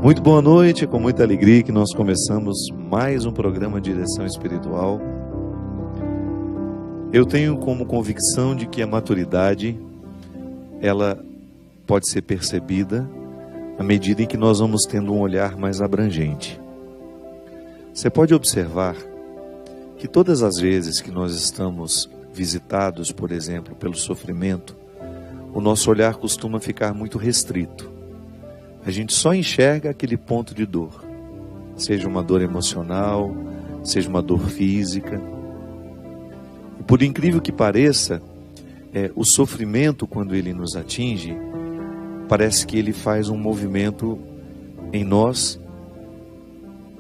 Muito boa noite, com muita alegria que nós começamos mais um programa de Direção Espiritual. Eu tenho como convicção de que a maturidade, ela pode ser percebida à medida em que nós vamos tendo um olhar mais abrangente. Você pode observar que todas as vezes que nós estamos visitados, por exemplo, pelo sofrimento, o nosso olhar costuma ficar muito restrito. A gente só enxerga aquele ponto de dor, seja uma dor emocional, seja uma dor física. E por incrível que pareça, o sofrimento, quando ele nos atinge, parece que ele faz um movimento em nós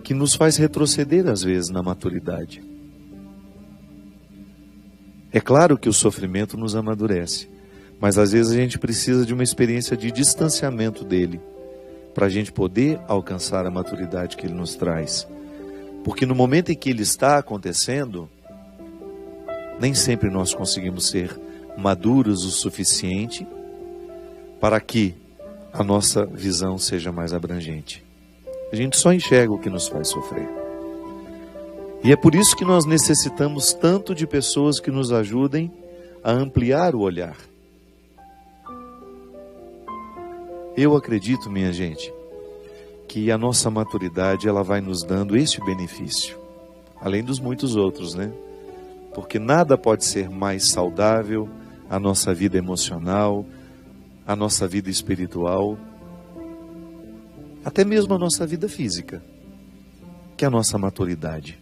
que nos faz retroceder às vezes na maturidade. É claro que o sofrimento nos amadurece, mas às vezes a gente precisa de uma experiência de distanciamento dele, para a gente poder alcançar a maturidade que ele nos traz. Porque no momento em que ele está acontecendo, nem sempre nós conseguimos ser maduros o suficiente para que a nossa visão seja mais abrangente. A gente só enxerga o que nos faz sofrer. E é por isso que nós necessitamos tanto de pessoas que nos ajudem a ampliar o olhar. Eu acredito, minha gente, que a nossa maturidade ela vai nos dando este benefício, além dos muitos outros, né? Porque nada pode ser mais saudável a nossa vida emocional, a nossa vida espiritual, até mesmo a nossa vida física, que a nossa maturidade.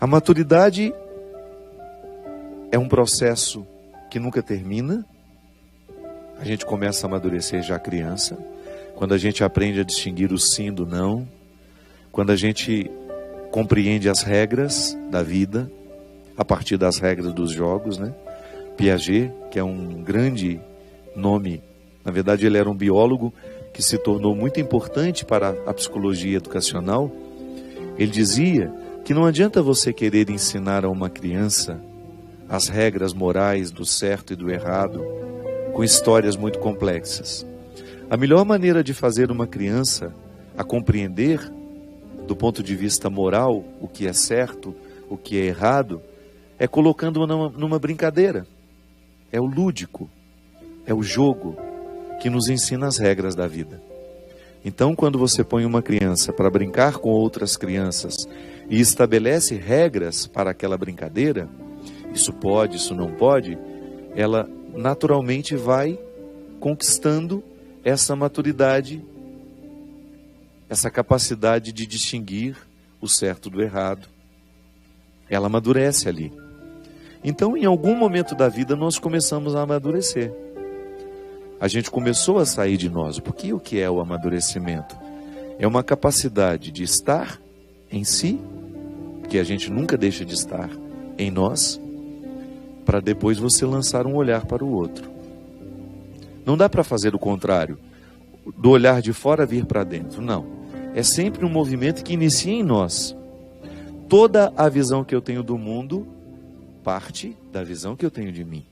A maturidade é um processo que nunca termina. A gente começa a amadurecer já criança, quando a gente aprende a distinguir o sim do não, quando a gente compreende as regras da vida, a partir das regras dos jogos, né? Piaget, que é um grande nome, na verdade ele era um biólogo que se tornou muito importante para a psicologia educacional. Ele dizia que não adianta você querer ensinar a uma criança as regras morais do certo e do errado, com histórias muito complexas. A melhor maneira de fazer uma criança a compreender, do ponto de vista moral, o que é certo, o que é errado, é colocando-a numa brincadeira. É o lúdico, é o jogo que nos ensina as regras da vida. Então, quando você põe uma criança para brincar com outras crianças e estabelece regras para aquela brincadeira, isso pode, isso não pode, ela naturalmente vai conquistando essa maturidade, essa capacidade de distinguir o certo do errado. Ela amadurece ali. Então, em algum momento da vida, nós começamos a amadurecer. A gente começou a sair de nós. Porque o que é o amadurecimento? É uma capacidade de estar em si, que a gente nunca deixa de estar em nós, para depois você lançar um olhar para o outro. Não dá para fazer o contrário, do olhar de fora vir para dentro, não. É sempre um movimento que inicia em nós. Toda a visão que eu tenho do mundo parte da visão que eu tenho de mim.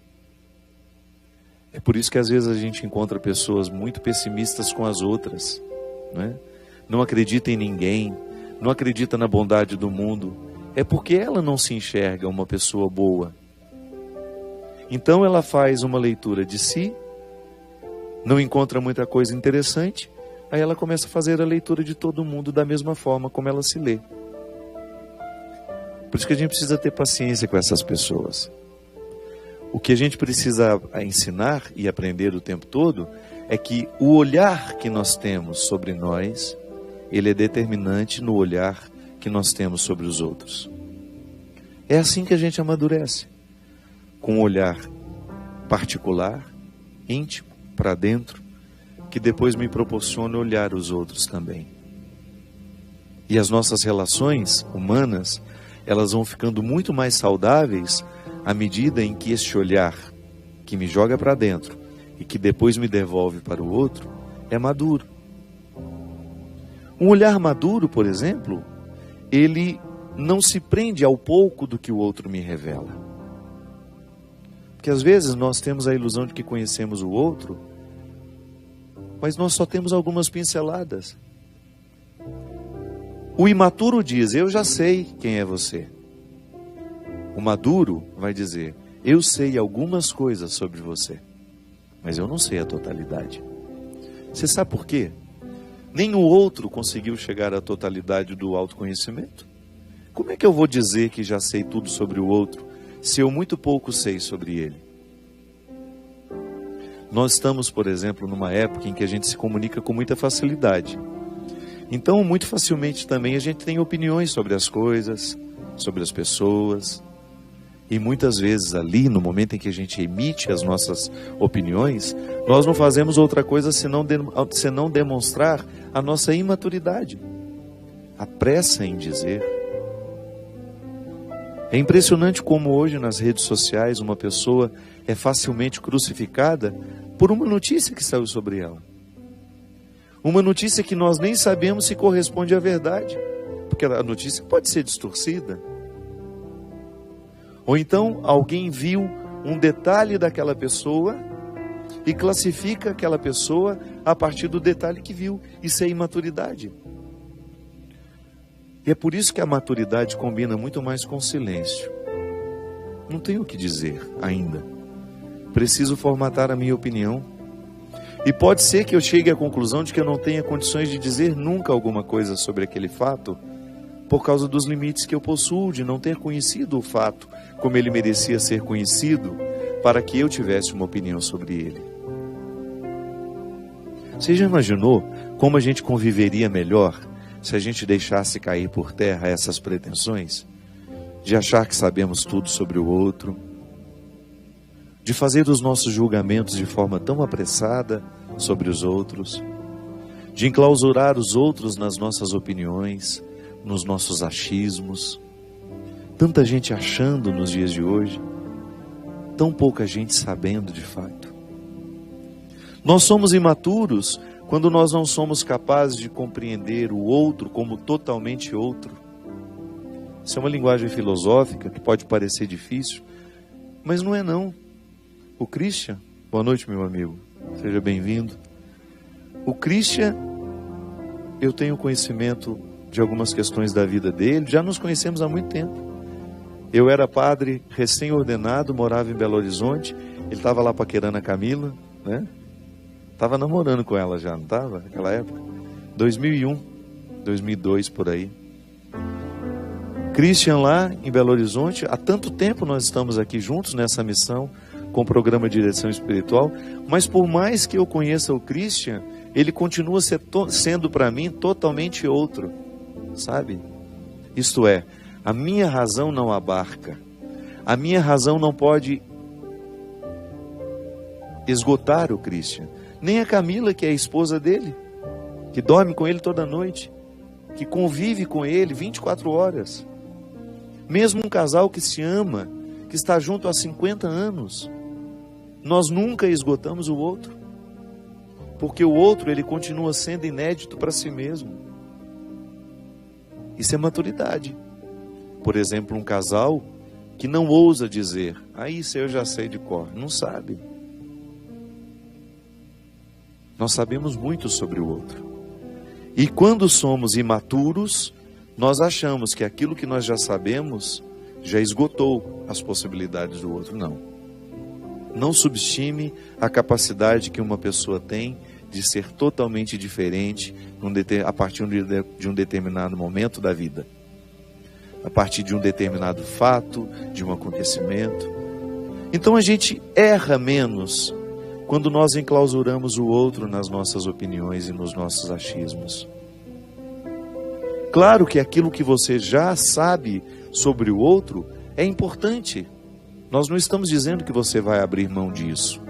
É por isso que às vezes a gente encontra pessoas muito pessimistas com as outras, né? Não acredita em ninguém, não acredita na bondade do mundo. É porque ela não se enxerga uma pessoa boa. Então ela faz uma leitura de si, não encontra muita coisa interessante, aí ela começa a fazer a leitura de todo mundo da mesma forma como ela se lê. Por isso que a gente precisa ter paciência com essas pessoas. O que a gente precisa ensinar e aprender o tempo todo é que o olhar que nós temos sobre nós, ele é determinante no olhar que nós temos sobre os outros. É assim que a gente amadurece. Com um olhar particular, íntimo, para dentro, que depois me proporciona olhar os outros também. E as nossas relações humanas, elas vão ficando muito mais saudáveis à medida em que este olhar que me joga para dentro e que depois me devolve para o outro é maduro. Um olhar maduro, por exemplo, ele não se prende ao pouco do que o outro me revela. Porque às vezes nós temos a ilusão de que conhecemos o outro mas nós só temos algumas pinceladas. O imaturo diz: eu já sei quem é você. O maduro vai dizer: eu sei algumas coisas sobre você, mas eu não sei a totalidade. Você sabe por quê? Nem o outro conseguiu chegar à totalidade do autoconhecimento. Como é que eu vou dizer que já sei tudo sobre o outro, se eu muito pouco sei sobre ele? Nós estamos, por exemplo, numa época em que a gente se comunica com muita facilidade. Então, muito facilmente também a gente tem opiniões sobre as coisas, sobre as pessoas. E muitas vezes ali, no momento em que a gente emite as nossas opiniões, nós não fazemos outra coisa senão demonstrar a nossa imaturidade, a pressa em dizer. É impressionante como hoje nas redes sociais uma pessoa é facilmente crucificada por uma notícia que saiu sobre ela. Uma notícia que nós nem sabemos se corresponde à verdade, porque a notícia pode ser distorcida. Ou então alguém viu um detalhe daquela pessoa e classifica aquela pessoa a partir do detalhe que viu. Isso é imaturidade. E é por isso que a maturidade combina muito mais com o silêncio. Não tenho o que dizer ainda. Preciso formatar a minha opinião. E pode ser que eu chegue à conclusão de que eu não tenha condições de dizer nunca alguma coisa sobre aquele fato, por causa dos limites que eu possuo de não ter conhecido o fato como ele merecia ser conhecido, para que eu tivesse uma opinião sobre ele. Você já imaginou como a gente conviveria melhor se a gente deixasse cair por terra essas pretensões? De achar que sabemos tudo sobre o outro, de fazer os nossos julgamentos de forma tão apressada sobre os outros, de enclausurar os outros nas nossas opiniões, nos nossos achismos. Tanta gente achando nos dias de hoje, tão pouca gente sabendo de fato. Nós somos imaturos quando nós não somos capazes de compreender o outro como totalmente outro. Isso é uma linguagem filosófica que pode parecer difícil, mas não é não. O Christian, boa noite meu amigo, seja bem-vindo. O Christian, eu tenho conhecimento de algumas questões da vida dele, já nos conhecemos há muito tempo. Eu era padre recém-ordenado, morava em Belo Horizonte, ele estava lá paquerando a Camila, né? Estava namorando com ela já, não estava? Naquela época? 2001, 2002, por aí. Christian lá em Belo Horizonte, há tanto tempo nós estamos aqui juntos nessa missão, com o programa de direção espiritual, mas por mais que eu conheça o Christian, ele continua sendo para mim totalmente outro, sabe? Isto é, a minha razão não abarca, a minha razão não pode esgotar o Christian, nem a Camila, que é a esposa dele, que dorme com ele toda noite, que convive com ele 24 horas, mesmo um casal que se ama, que está junto há 50 anos, nós nunca esgotamos o outro, porque o outro ele continua sendo inédito para si mesmo. Isso é maturidade. Por exemplo, um casal que não ousa dizer: isso eu já sei de cor. Não sabe. Nós sabemos muito sobre o outro. E quando somos imaturos, nós achamos que aquilo que nós já sabemos já esgotou as possibilidades do outro. Não. Não subestime a capacidade que uma pessoa tem de ser totalmente diferente a partir de um determinado momento da vida, a partir de um determinado fato, de um acontecimento. Então a gente erra menos quando nós enclausuramos o outro nas nossas opiniões e nos nossos achismos. Claro que aquilo que você já sabe sobre o outro é importante. Nós não estamos dizendo que você vai abrir mão disso.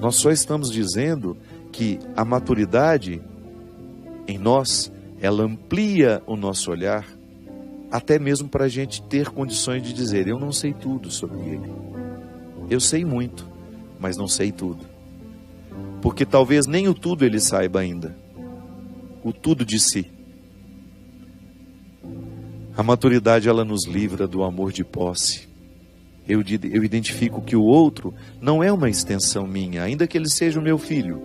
Nós só estamos dizendo que a maturidade em nós, ela amplia o nosso olhar, até mesmo para a gente ter condições de dizer: eu não sei tudo sobre ele. Eu sei muito, mas não sei tudo. Porque talvez nem o tudo ele saiba ainda. O tudo de si. A maturidade, ela nos livra do amor de posse. Eu identifico que o outro não é uma extensão minha, ainda que ele seja o meu filho.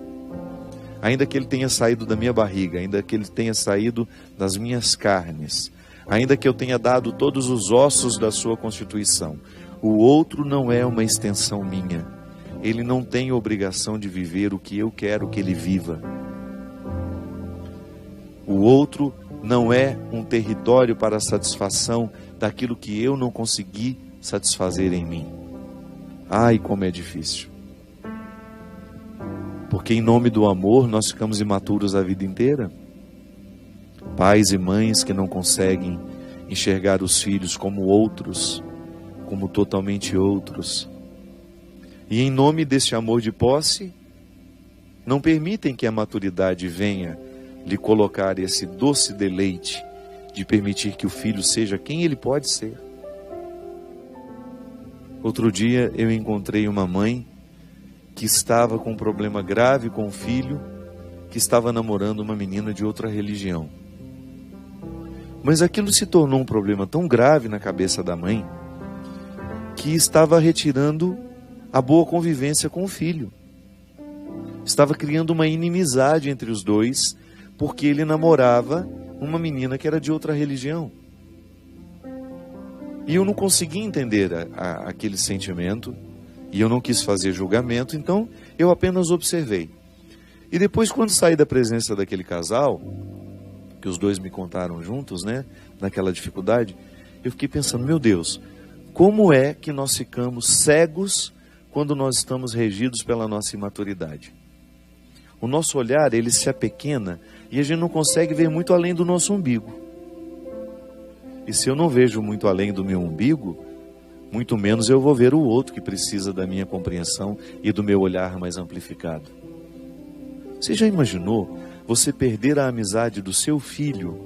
ainda que ele tenha saído da minha barriga, ainda que ele tenha saído das minhas carnes, ainda que eu tenha dado todos os ossos da sua constituição, o outro não é uma extensão minha. Ele não tem obrigação de viver o que eu quero que ele viva. O outro não é um território para a satisfação daquilo que eu não consegui satisfazer em mim. Ai, como é difícil. Porque em nome do amor nós ficamos imaturos a vida inteira. Pais e mães que não conseguem enxergar os filhos como outros, como totalmente outros. E em nome desse amor de posse, não permitem que a maturidade venha lhe colocar esse doce deleite de permitir que o filho seja quem ele pode ser. Outro dia eu encontrei uma mãe que estava com um problema grave com o filho, que estava namorando uma menina de outra religião. Mas aquilo se tornou um problema tão grave na cabeça da mãe, que estava retirando a boa convivência com o filho. Estava criando uma inimizade entre os dois, porque ele namorava uma menina que era de outra religião. E eu não conseguia entender aquele sentimento, e eu não quis fazer julgamento, então eu apenas observei. E depois, quando saí da presença daquele casal, que os dois me contaram juntos, né, naquela dificuldade, eu fiquei pensando, meu Deus, como é que nós ficamos cegos quando nós estamos regidos pela nossa imaturidade? O nosso olhar, ele se apequena e a gente não consegue ver muito além do nosso umbigo. E se eu não vejo muito além do meu umbigo, muito menos eu vou ver o outro que precisa da minha compreensão e do meu olhar mais amplificado. Você já imaginou você perder a amizade do seu filho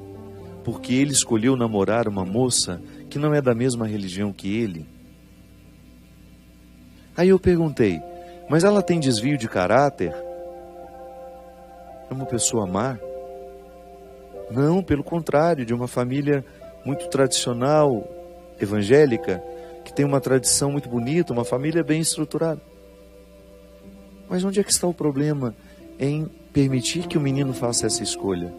porque ele escolheu namorar uma moça que não é da mesma religião que ele? Aí eu perguntei, mas ela tem desvio de caráter? É uma pessoa má? Não, pelo contrário, de uma família muito tradicional, evangélica, que tem uma tradição muito bonita, uma família bem estruturada. Mas onde é que está o problema em permitir que o menino faça essa escolha?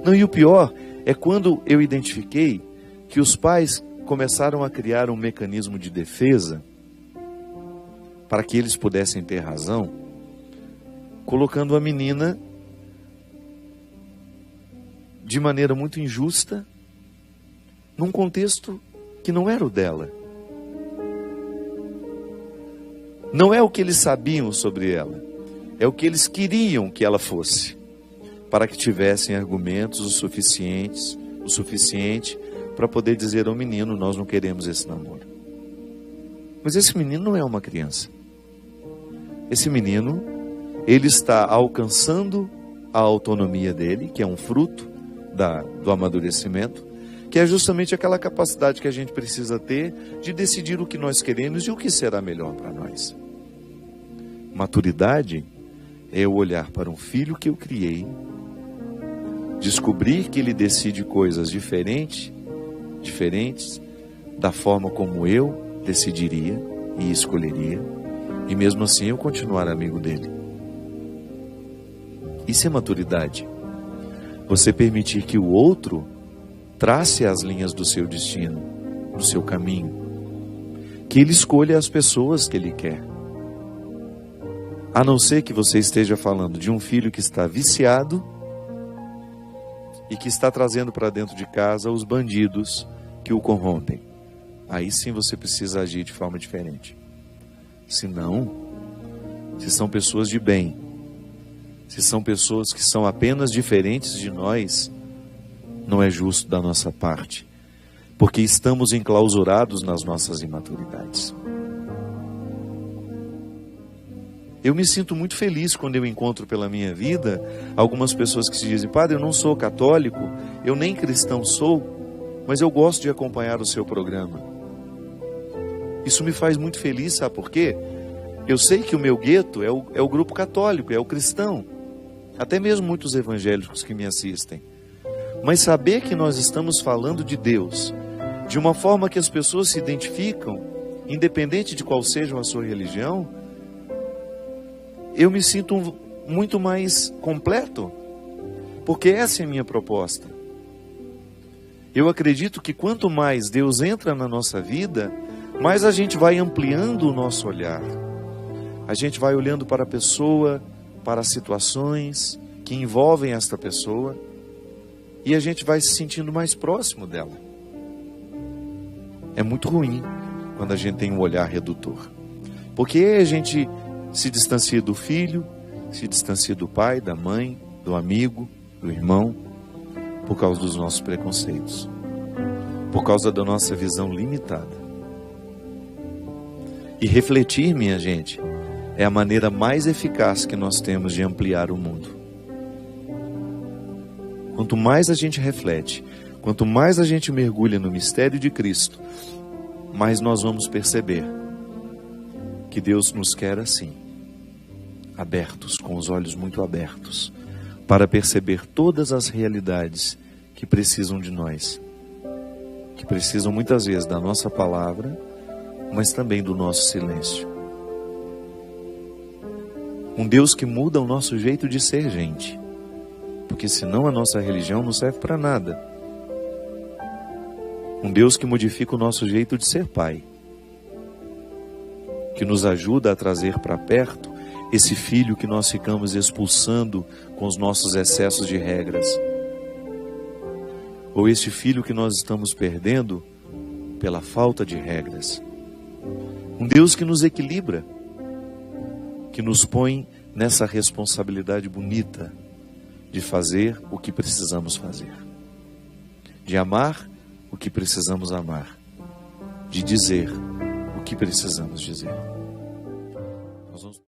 Não, e o pior é quando eu identifiquei que os pais começaram a criar um mecanismo de defesa para que eles pudessem ter razão, colocando a menina de maneira muito injusta num contexto que não era o dela. Não é o que eles sabiam sobre ela, é o que eles queriam que ela fosse, para que tivessem argumentos o suficiente para poder dizer ao menino, nós não queremos esse namoro. Mas esse menino não é uma criança. Esse menino, ele está alcançando a autonomia dele, que é um fruto do amadurecimento, que é justamente aquela capacidade que a gente precisa ter de decidir o que nós queremos e o que será melhor para nós. Maturidade é eu olhar para um filho que eu criei, descobrir que ele decide coisas diferentes da forma como eu decidiria e escolheria, e mesmo assim eu continuar amigo dele. Isso é maturidade. Você permitir que o outro trace as linhas do seu destino, do seu caminho, que ele escolha as pessoas que ele quer. A não ser que você esteja falando de um filho que está viciado e que está trazendo para dentro de casa os bandidos que o corrompem. Aí sim você precisa agir de forma diferente. Se não, se são pessoas de bem, se são pessoas que são apenas diferentes de nós, não é justo da nossa parte, porque estamos enclausurados nas nossas imaturidades. Eu me sinto muito feliz quando eu encontro pela minha vida algumas pessoas que se dizem, padre, eu não sou católico, eu nem cristão sou, mas eu gosto de acompanhar o seu programa. Isso me faz muito feliz, sabe por quê? Eu sei que o meu gueto é o grupo católico, é o cristão, até mesmo muitos evangélicos que me assistem. Mas saber que nós estamos falando de Deus, de uma forma que as pessoas se identificam, independente de qual seja a sua religião, eu me sinto muito mais completo, porque essa é a minha proposta. Eu acredito que quanto mais Deus entra na nossa vida, mais a gente vai ampliando o nosso olhar. A gente vai olhando para a pessoa, para as situações que envolvem esta pessoa, e a gente vai se sentindo mais próximo dela. É muito ruim quando a gente tem um olhar redutor, porque a gente se distancia do filho, se distancia do pai, da mãe, do amigo, do irmão, por causa dos nossos preconceitos, por causa da nossa visão limitada. E refletir, minha gente, é a maneira mais eficaz que nós temos de ampliar o mundo. Quanto mais a gente reflete, quanto mais a gente mergulha no mistério de Cristo, mais nós vamos perceber que Deus nos quer assim, abertos, com os olhos muito abertos, para perceber todas as realidades que precisam de nós, que precisam muitas vezes da nossa palavra, mas também do nosso silêncio. Um Deus que muda o nosso jeito de ser gente, porque senão a nossa religião não serve para nada. Um Deus que modifica o nosso jeito de ser pai, que nos ajuda a trazer para perto esse filho que nós ficamos expulsando com os nossos excessos de regras, ou esse filho que nós estamos perdendo pela falta de regras. Um Deus que nos equilibra, que nos põe nessa responsabilidade bonita de fazer o que precisamos fazer, de amar o que precisamos amar, de dizer o que precisamos dizer. Nós vamos...